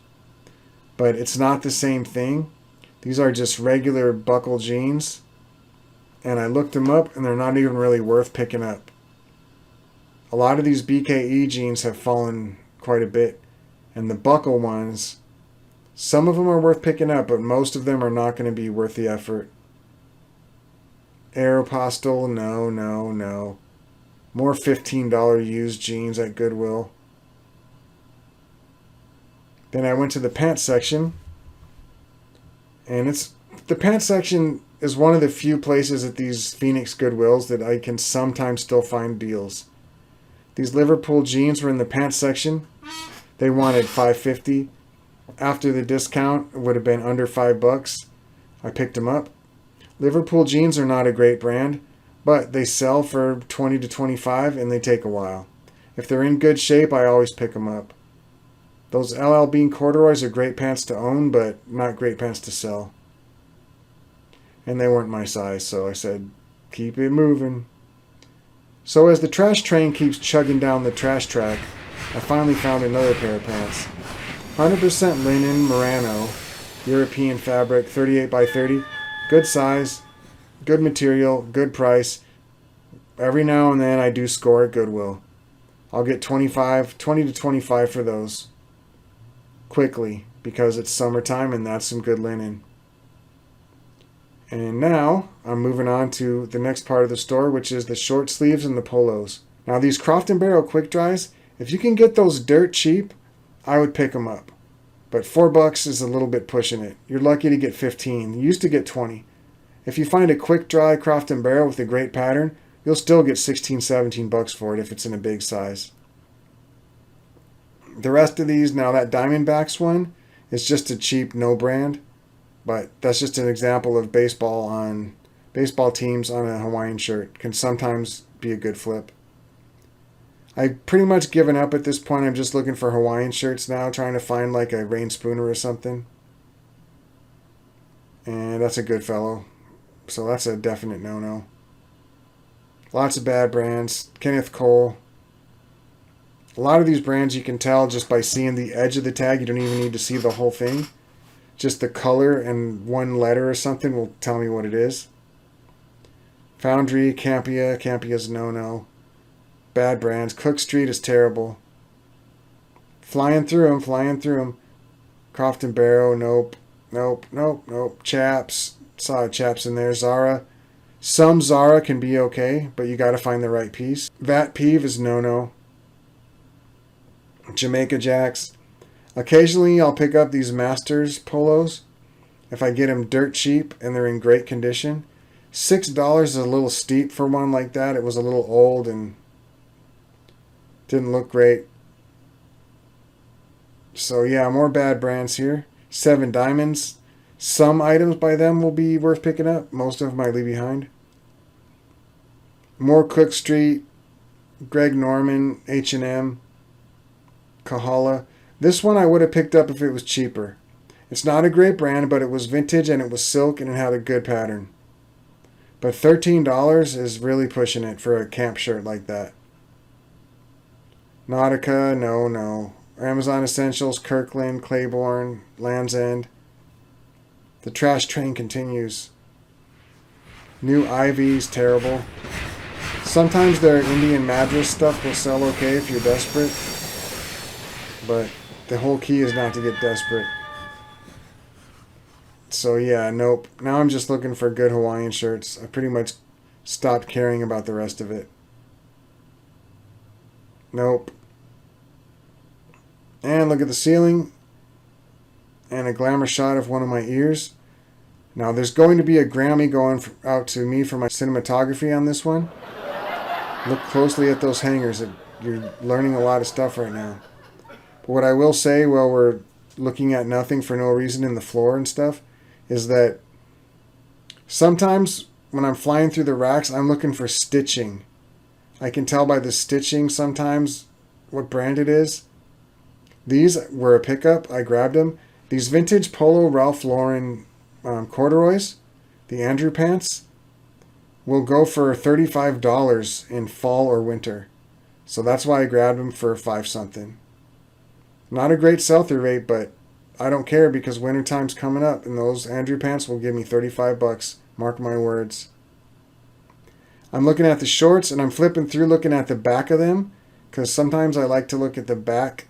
but it's not the same thing. These are just regular Buckle jeans, and I looked them up and they're not even really worth picking up. A lot of these BKE jeans have fallen quite a bit. And the buckle ones, some of them are worth picking up, but most of them are not going to be worth the effort. Aeropostale, no, no, no. More $15 used jeans at Goodwill. Then I went to the pants section. And the pants section is one of the few places at these Phoenix Goodwills that I can sometimes still find deals. These Liverpool jeans were in the pants section. They wanted $5.50. After the discount, it would have been under $5. I picked them up. Liverpool jeans are not a great brand, but they sell for $20 to $25 and they take a while. If they're in good shape, I always pick them up. Those LL Bean corduroys are great pants to own, but not great pants to sell. And they weren't my size, so I said, keep it moving. So as the trash train keeps chugging down the trash track, I finally found another pair of pants. 100% linen, Murano, European fabric, 38 by 30. Good size, good material, good price. Every now and then I do score at Goodwill. I'll get 20 to 25 for those. Quickly, because it's summertime and that's some good linen. And now I'm moving on to the next part of the store, which is the short sleeves and the polos. Now these Croft & Barrel quick dries, if you can get those dirt cheap, I would pick them up. But $4 is a little bit pushing it. You're lucky to get 15. You used to get 20. If you find a quick dry Croft & Barrel with a great pattern, you'll still get 16, 17 bucks for it if it's in a big size. The rest of these, now that Diamondbacks one is just a cheap no brand, but that's just an example of baseball teams on a Hawaiian shirt can sometimes be a good flip. I've pretty much given up at this point. I'm just looking for Hawaiian shirts now, trying to find like a Rain Spooner or something. And that's a good fellow. So that's a definite no-no. Lots of bad brands. Kenneth Cole. A lot of these brands you can tell just by seeing the edge of the tag. You don't even need to see the whole thing. Just the color and one letter or something will tell me what it is. Foundry, Campia. Campia's no-no. Bad brands. Cook Street is terrible. Flying through them. Croft & Barrow, nope. Chaps. Saw Chaps in there. Zara. Some Zara can be okay, but you got to find the right piece. Vat Peeve is no-no. Jamaica Jacks. Occasionally I'll pick up these Masters polos if I get them dirt cheap and they're in great condition. $6 is a little steep for one like that. It was a little old and didn't look great. So yeah, more bad brands here. 7 Diamonds. Some items by them will be worth picking up. Most of them I leave behind. More Cook Street. Greg Norman. H&M. Kahala. This one I would have picked up if it was cheaper. It's not a great brand, but it was vintage and it was silk and it had a good pattern. But $13 is really pushing it for a camp shirt like that. Nautica, no. Amazon Essentials, Kirkland, Claiborne, Land's End. The trash train continues. New Ivy's terrible. Sometimes their Indian Madras stuff will sell okay if you're desperate. But the whole key is not to get desperate. So yeah, nope. Now I'm just looking for good Hawaiian shirts. I pretty much stopped caring about the rest of it. Nope. And look at the ceiling. And a glamour shot of one of my ears. Now there's going to be a Grammy going out to me for my cinematography on this one. Look closely at those hangers. You're learning a lot of stuff right now. But what I will say while we're looking at nothing for no reason in the floor and stuff is that sometimes when I'm flying through the racks, I'm looking for stitching. I can tell by the stitching sometimes what brand it is. These were a pickup. I grabbed them. These vintage Polo Ralph Lauren corduroys, the Andrew pants, will go for $35 in fall or winter. So that's why I grabbed them for $5 something. Not a great sell-through rate, but I don't care because wintertime's coming up and those Andrew pants will give me $35. Mark my words. I'm looking at the shorts and I'm flipping through looking at the back of them. because sometimes I like to look at the back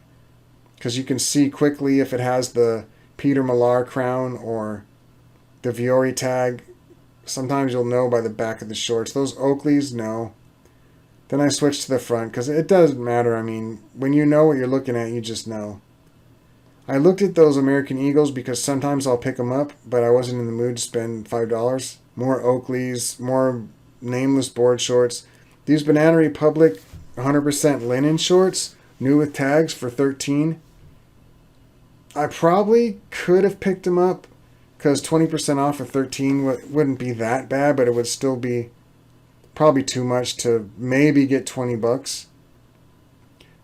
because you can see quickly if it has the Peter Millar crown or the Viore tag. Sometimes you'll know by the back of the shorts. Those Oakleys, no. Then I switch to the front because it doesn't matter. I mean, when you know what you're looking at, you just know. I looked at those American Eagles because sometimes I'll pick them up, but I wasn't in the mood to spend $5. More Oakleys, more nameless board shorts. These Banana Republic 100% linen shorts, new with tags for $13. I probably could have picked them up because 20% off of $13 wouldn't be that bad, but it would still be probably too much to maybe get $20.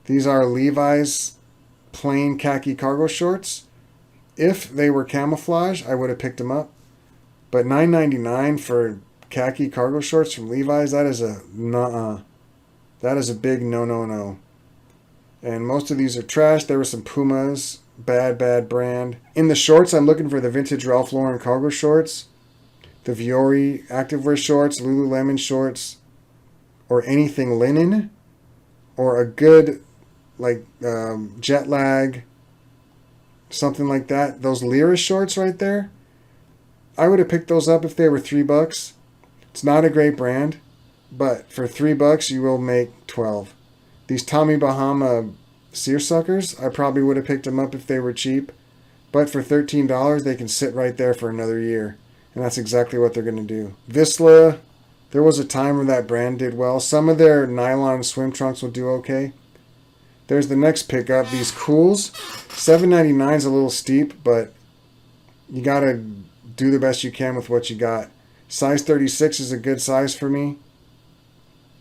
These are Levi's plain khaki cargo shorts. If they were camouflage, I would have picked them up. But $9.99 for khaki cargo shorts from Levi's, that is a nuh-uh. That is a big no. And most of these are trash. There were some Pumas, bad brand. In the shorts, I'm looking for the vintage Ralph Lauren cargo shorts, the Viore activewear shorts, Lululemon shorts, or anything linen, or a good like jet lag, something like that. Those Lyra shorts right there, I would have picked those up if they were $3. It's not a great brand, but for $3 you will make 12. These Tommy Bahama seersuckers, I probably would have picked them up if they were cheap, but for $13 they can sit right there for another year, and that's exactly what they're going to do. Vissla, there was a time when that brand did well. Some of their nylon swim trunks will do okay. There's the next pickup, these Cools. $7.99 is a little steep, but you got to do the best you can with what you got. Size 36 is a good size for me.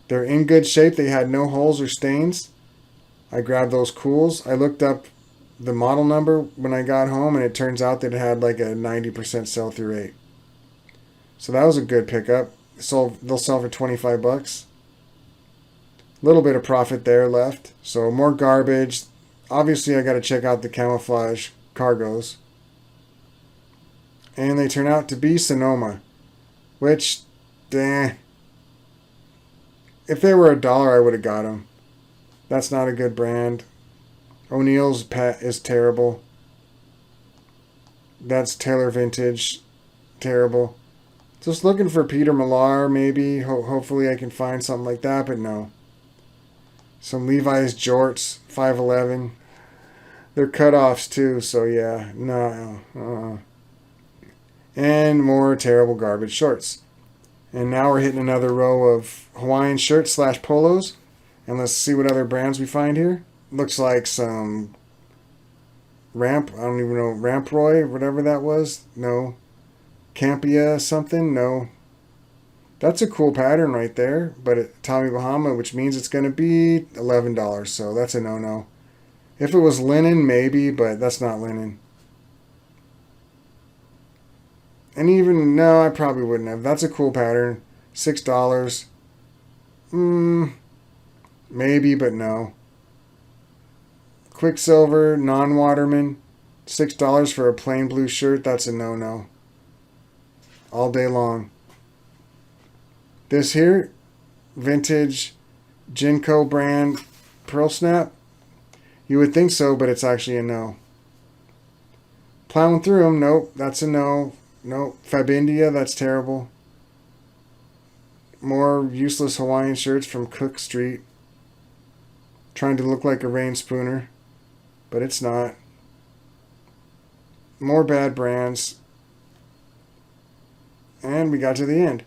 They're in good shape. They had no holes or stains. I grabbed those Cools. I looked up the model number when I got home, and it turns out that it had like a 90% sell-through rate. So that was a good pickup. They'll sell for $25. Little bit of profit there left. So more garbage. Obviously, I got to check out the camouflage cargos. And they turn out to be Sonoma, which, if they were $1, I would have got them. That's not a good brand. O'Neill's is terrible. That's Taylor Vintage. Terrible. Just looking for Peter Millar, maybe. Hopefully I can find something like that, but no. Some Levi's jorts, 511. They're cutoffs too, so yeah, no. And more terrible garbage shorts. And now we're hitting another row of Hawaiian shirts / polos. And let's see what other brands we find here. Looks like some I don't even know, Ramproy, whatever that was. No. Campia something, no. That's a cool pattern right there, but Tommy Bahama, which means it's going to be $11, so that's a no. If it was linen, maybe, but that's not linen. And even, no, I probably wouldn't have. That's a cool pattern. $6. Maybe, but no. Quicksilver, non-Waterman, $6 for a plain blue shirt, that's a no. All day long. This here, vintage Jinko brand Pearl Snap. You would think so, but it's actually a no. Plowing through them, nope, that's a no. Nope. Fabindia, that's terrible. More useless Hawaiian shirts from Cook Street. Trying to look like a rain spooner, but it's not. More bad brands. And we got to the end.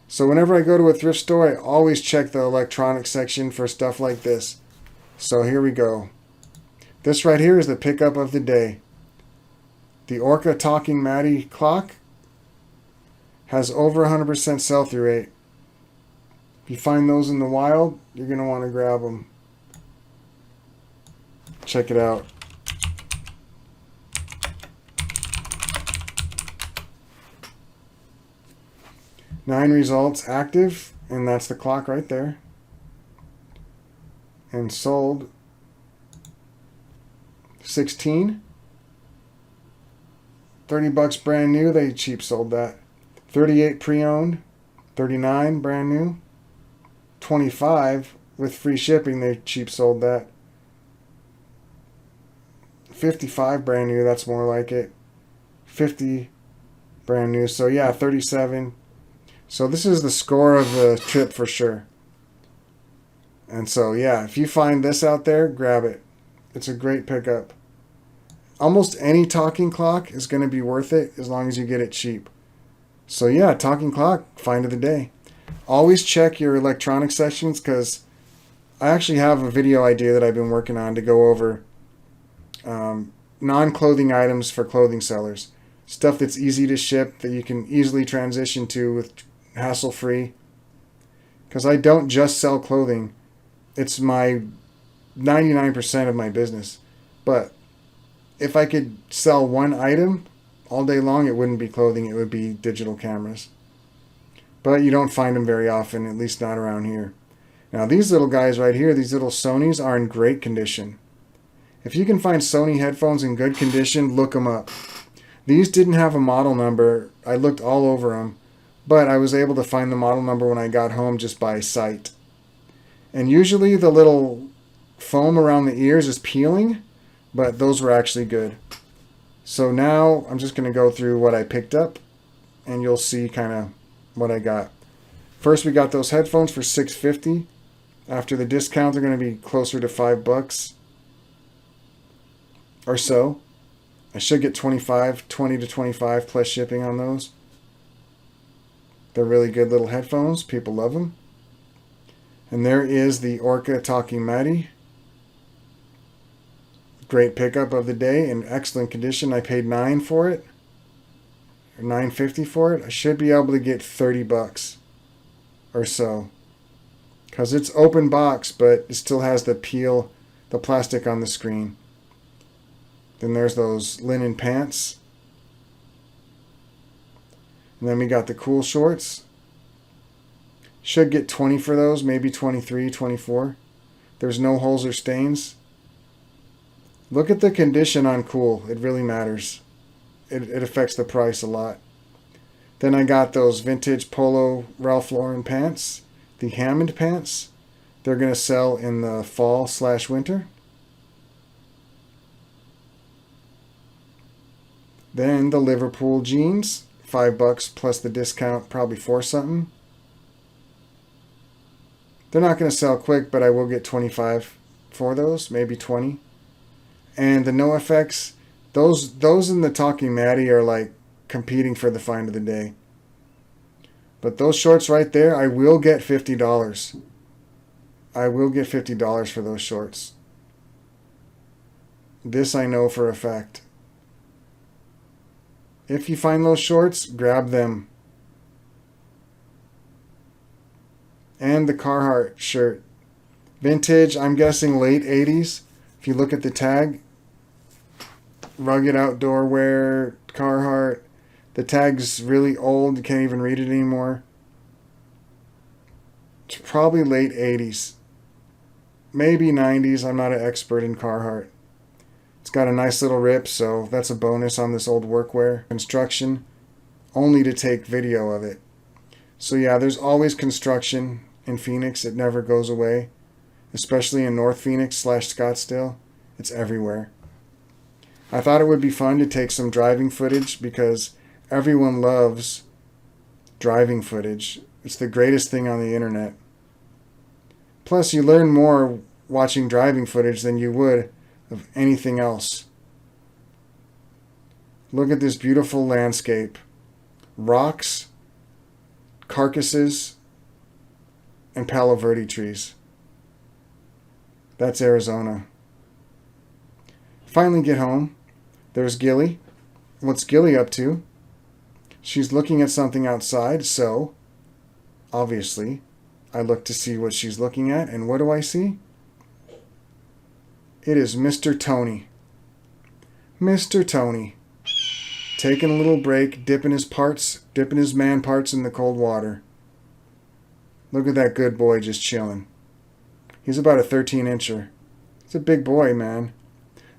So whenever I go to a thrift store, I always check the electronics section for stuff like this. So here we go. This right here is the pickup of the day. The Orca Talking Maddie clock has over 100% sell-through rate. If you find those in the wild, you're going to want to grab them. Check it out. Nine results active, and that's the clock right there. And sold 16. $30 brand new. They cheap sold that. 38 pre-owned. 39 brand new. 25 with free shipping, they cheap sold that. 55 brand new, that's more like it. 50 brand new. So yeah, 37. So this is the score of the trip for sure. And so yeah, if you find this out there, grab it. It's a great pickup. Almost any talking clock is going to be worth it as long as you get it cheap. So yeah, talking clock, find of the day. Always check your electronic sections, because I actually have a video idea that I've been working on to go over non-clothing items for clothing sellers. Stuff that's easy to ship, that you can easily transition to with hassle-free. Because I don't just sell clothing. It's my 99% of my business. But if I could sell one item all day long, it wouldn't be clothing, it would be digital cameras. But you don't find them very often, at least not around here. Now these little guys right here, these little Sonys, are in great condition. If you can find Sony headphones in good condition, look them up. These didn't have a model number. I looked all over them, but I was able to find the model number when I got home just by sight. And usually the little foam around the ears is peeling, but those were actually good. So now I'm just going to go through what I picked up, and you'll see kind of what I got. First, we got those headphones for $6.50. After the discount, they're going to be closer to $5 or so. I should get 20 to 25 plus shipping on those. They're really good little headphones. People love them. And there is the Orca Talking Matty. Great pickup of the day, in excellent condition. I paid $9 for it, or $9.50 for it. I should be able to get $30 or so, because it's open box, but it still has the plastic on the screen. Then there's those linen pants, and then we got the cool shorts. Should get 20 for those, maybe 23, 24. There's no holes or stains. Look at the condition on cool. It really matters. It affects the price a lot. Then I got those vintage Polo Ralph Lauren pants, the Hammond pants. They're going to sell in the fall/winter. Then the Liverpool jeans, $5 plus the discount, probably $4 something. They're not going to sell quick, but I will get 25 for those, maybe 20. And the NoFX, those in the Talking Matty are like competing for the find of the day. But those shorts right there, I will get $50. I will get $50 for those shorts. This I know for a fact. If you find those shorts, grab them. And the Carhartt shirt. Vintage, I'm guessing late 80s. If you look at the tag, rugged outdoor wear, Carhartt. The tag's really old. You can't even read it anymore. It's probably late 80s. Maybe 90s. I'm not an expert in Carhartt. It's got a nice little rip, so that's a bonus on this old workwear. Construction, only to take video of it. So yeah, there's always construction in Phoenix. It never goes away. Especially in North Phoenix / Scottsdale. It's everywhere. I thought it would be fun to take some driving footage, because everyone loves driving footage. It's the greatest thing on the internet. Plus, you learn more watching driving footage than you would of anything else. Look at this beautiful landscape. Rocks, carcasses, and Palo Verde trees. That's Arizona. Finally get home. There's Gilly. What's Gilly up to? She's looking at something outside, so obviously I look to see what she's looking at, and what do I see? It is Mr. Tony. Mr. Tony. Taking a little break, dipping his man parts in the cold water. Look at that good boy just chilling. He's about a 13-incher. He's a big boy, man.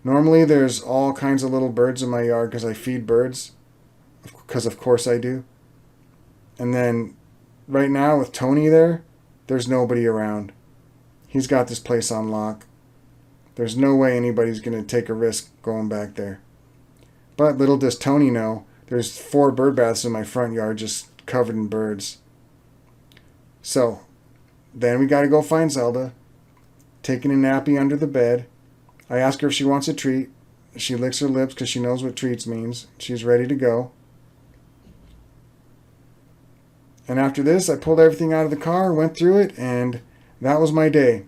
Normally there's all kinds of little birds in my yard because I feed birds. Because of course I do. And then right now with Tony there, there's nobody around. He's got this place on lock. There's no way anybody's going to take a risk going back there. But little does Tony know, there's 4 bird baths in my front yard just covered in birds. So, then we got to go find Zelda, taking a nappy under the bed. I ask her if she wants a treat. She licks her lips because she knows what treats means. She's ready to go. And after this, I pulled everything out of the car, went through it, and that was my day.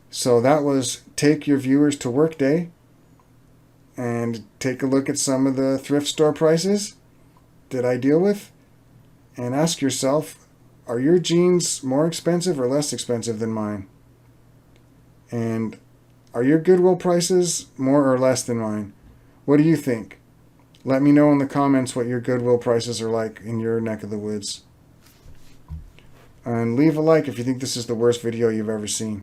So that was Take Your Viewers to Work Day. And take a look at some of the thrift store prices that I deal with. And ask yourself, are your jeans more expensive or less expensive than mine? And are your Goodwill prices more or less than mine? What do you think? Let me know in the comments what your Goodwill prices are like in your neck of the woods. And leave a like if you think this is the worst video you've ever seen.